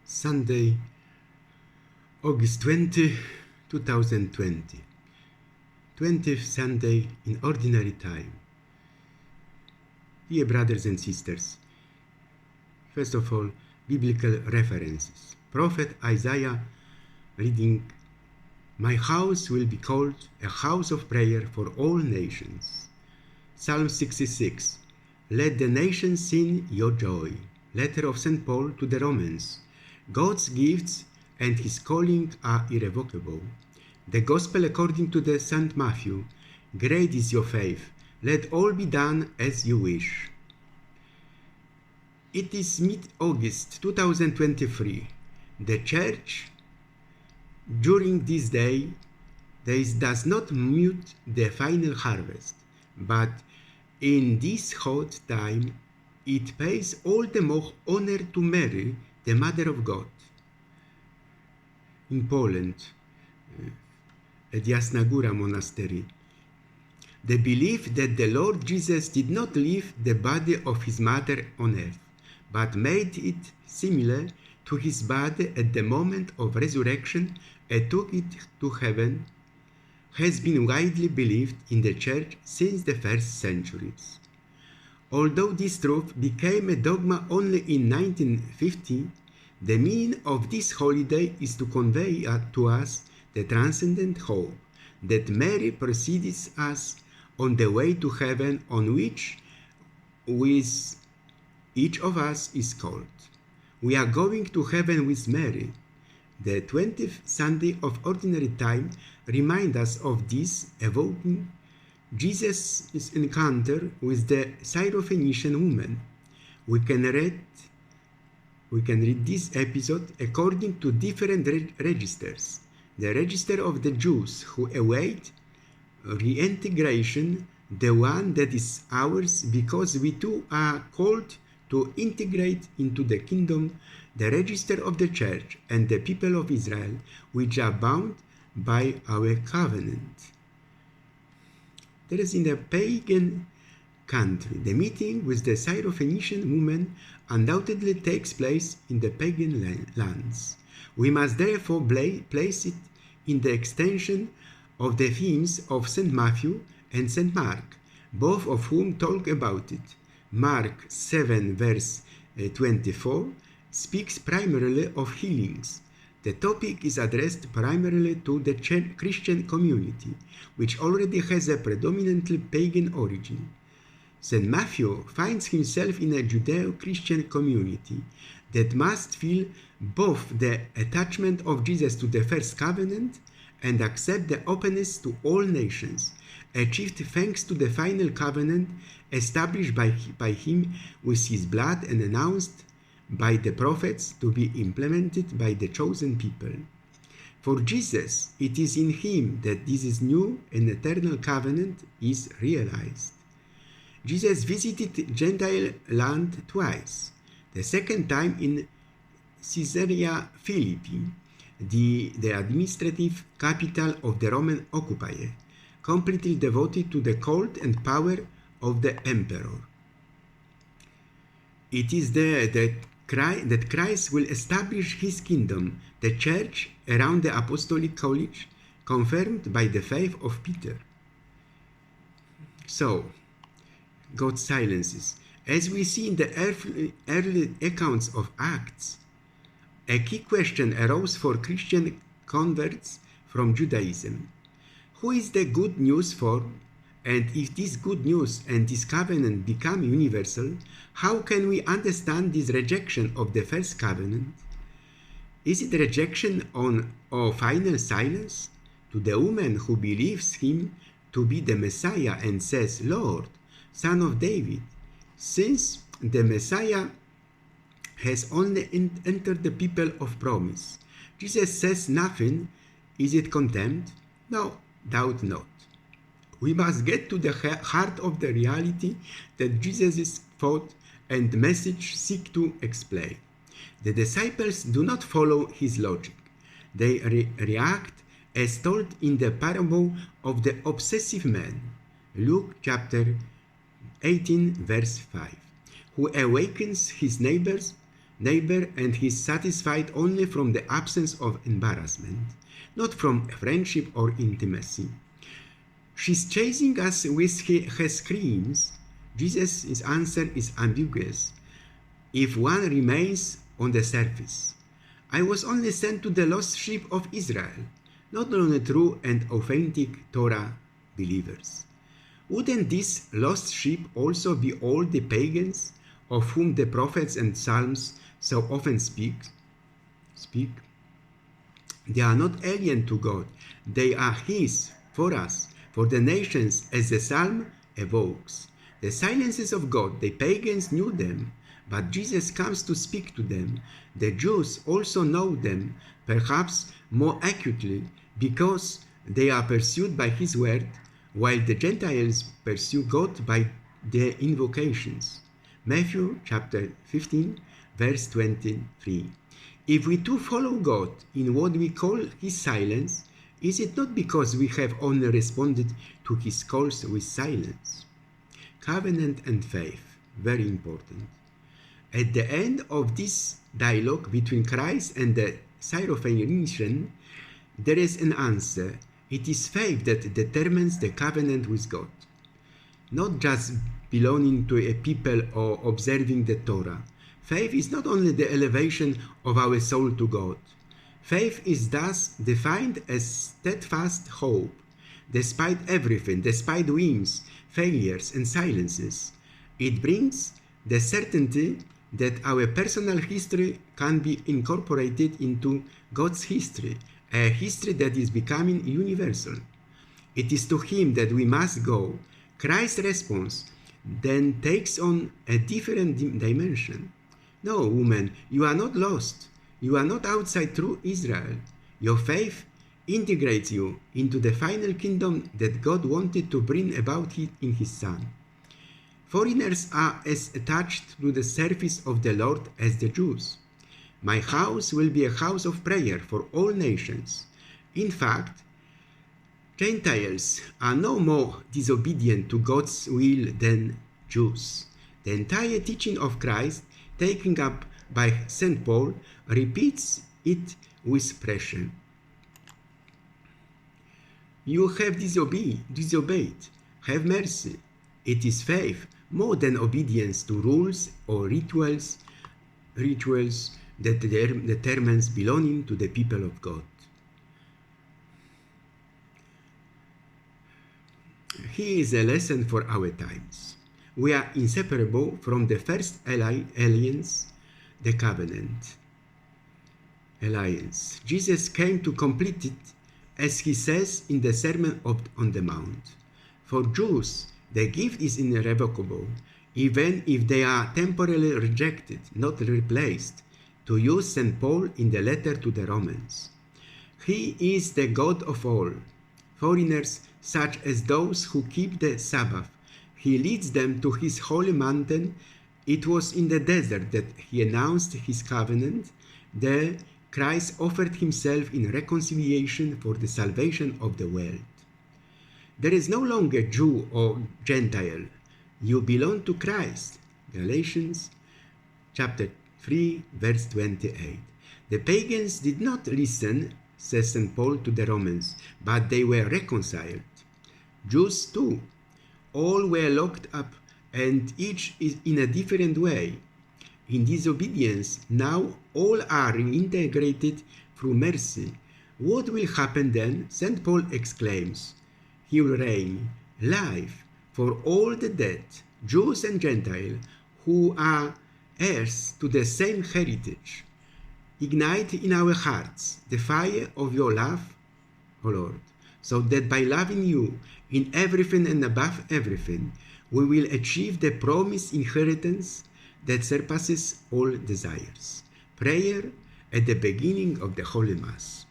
Sunday, August 20, 2020. 20th Sunday in Ordinary Time. Dear brothers and sisters, first of all, biblical references. Prophet Isaiah reading, "My house will be called a house of prayer for all nations." Psalm 66, "Let the nations sing your joy." Letter of St. Paul to the Romans, "God's gifts and his calling are irrevocable." The Gospel according to the St. Matthew, "Great is your faith, let all be done as you wish." It is mid-August 2023. The Church during this day does not mute the final harvest, but in this hot time it pays all the more honor to Mary, the Mother of God. In Poland, at Jasna Góra Monastery, the belief that the Lord Jesus did not leave the body of his mother on earth, but made it similar to his body at the moment of resurrection and took it to heaven, has been widely believed in the Church since the first centuries. Although this truth became a dogma only in 1950, the meaning of this holiday is to convey to us the transcendent hope that Mary precedes us on the way to heaven, on which with each of us is called. We are going to heaven with Mary. The 20th Sunday of Ordinary Time reminds us of this, evoking Jesus' encounter with the Syrophoenician woman. We can read this episode according to different registers. The register of the Jews who await reintegration, the one that is ours because we too are called to integrate into the kingdom, the register of the Church and the people of Israel, which are bound by our covenant. There is in a pagan country, the meeting with the Syrophoenician woman undoubtedly takes place in the pagan lands. We must therefore place it in the extension of the themes of St. Matthew and St. Mark, both of whom talk about it. Mark 7 verse 24 speaks primarily of healings. The topic is addressed primarily to the Christian community, which already has a predominantly pagan origin. St. Matthew finds himself in a Judeo-Christian community that must feel both the attachment of Jesus to the first covenant and accept the openness to all nations, achieved thanks to the final covenant established by him with his blood and announced by the prophets to be implemented by the chosen people. For Jesus, it is in him that this new and eternal covenant is realized. Jesus visited Gentile land twice, the second time in Caesarea Philippi, the administrative capital of the Roman occupier, completely devoted to the cult and power of the emperor. It is there that Christ will establish his kingdom, the Church, around the Apostolic College, confirmed by the faith of Peter. So, God silences. As we see in the early accounts of Acts, a key question arose for Christian converts from Judaism. Who is the good news for? And if this good news and this covenant become universal, how can we understand this rejection of the first covenant? Is it rejection or final silence? To the woman who believes him to be the Messiah and says, "Lord, Son of David," since the Messiah has only entered the people of promise, Jesus says nothing. Is it contempt? No, doubt not. We must get to the heart of the reality that Jesus' thought and message seek to explain. The disciples do not follow his logic. They react as told in the parable of the obsessive man, Luke chapter 18 verse 5, who awakens his neighbors neighbor, and he is satisfied only from the absence of embarrassment, not from friendship or intimacy. She's chasing us with her screams. Jesus' answer is ambiguous if one remains on the surface. I was only sent to the lost sheep of Israel, not on the true and authentic Torah believers. Wouldn't these lost sheep also be all the pagans of whom the prophets and psalms so often speak? They are not alien to God. They are His, for us, for the nations, as the psalm evokes. The silences of God, the pagans knew them, but Jesus comes to speak to them. The Jews also know them, perhaps more acutely, because they are pursued by His word, while the Gentiles pursue God by their invocations. Matthew chapter 15, verse 23. If we too follow God in what we call His silence, is it not because we have only responded to His calls with silence? Covenant and faith, very important. At the end of this dialogue between Christ and the Syrophoenician, there is an answer. It is faith that determines the covenant with God, not just belonging to a people or observing the Torah. Faith is not only the elevation of our soul to God. Faith is thus defined as steadfast hope, despite everything, despite whims, failures, and silences. It brings the certainty that our personal history can be incorporated into God's history, a history that is becoming universal. It is to Him that we must go. Christ's response then takes on a different dimension. No, woman, you are not lost. You are not outside true Israel. Your faith integrates you into the final kingdom that God wanted to bring about in His Son. Foreigners are as attached to the service of the Lord as the Jews. My house will be a house of prayer for all nations. In fact, Gentiles are no more disobedient to God's will than Jews. The entire teaching of Christ, taken up by St. Paul, repeats it with pressure. You have disobeyed. Have mercy. It is faith more than obedience to rules or rituals that determines belonging to the people of God. Here is a lesson for our times. We are inseparable from the first alliance, the covenant alliance. Jesus came to complete it, as He says in the Sermon on the Mount. For Jews, the gift is irrevocable, even if they are temporarily rejected, not replaced, to use St. Paul in the letter to the Romans. He is the God of all. Foreigners, such as those who keep the Sabbath, He leads them to His holy mountain. It was in the desert that He announced His covenant. There, Christ offered Himself in reconciliation for the salvation of the world. There is no longer Jew or Gentile. You belong to Christ. Galatians chapter 3, verse 28. The pagans did not listen, says St. Paul, to the Romans, but they were reconciled. Jews too. All were locked up, and each is in a different way. In disobedience, now all are reintegrated through mercy. What will happen then? St. Paul exclaims, He will reign, life, for all the dead, Jews and Gentiles, who are heirs to the same heritage. Ignite in our hearts the fire of your love, O Lord, so that by loving you in everything and above everything, we will achieve the promised inheritance that surpasses all desires. Prayer at the beginning of the Holy Mass.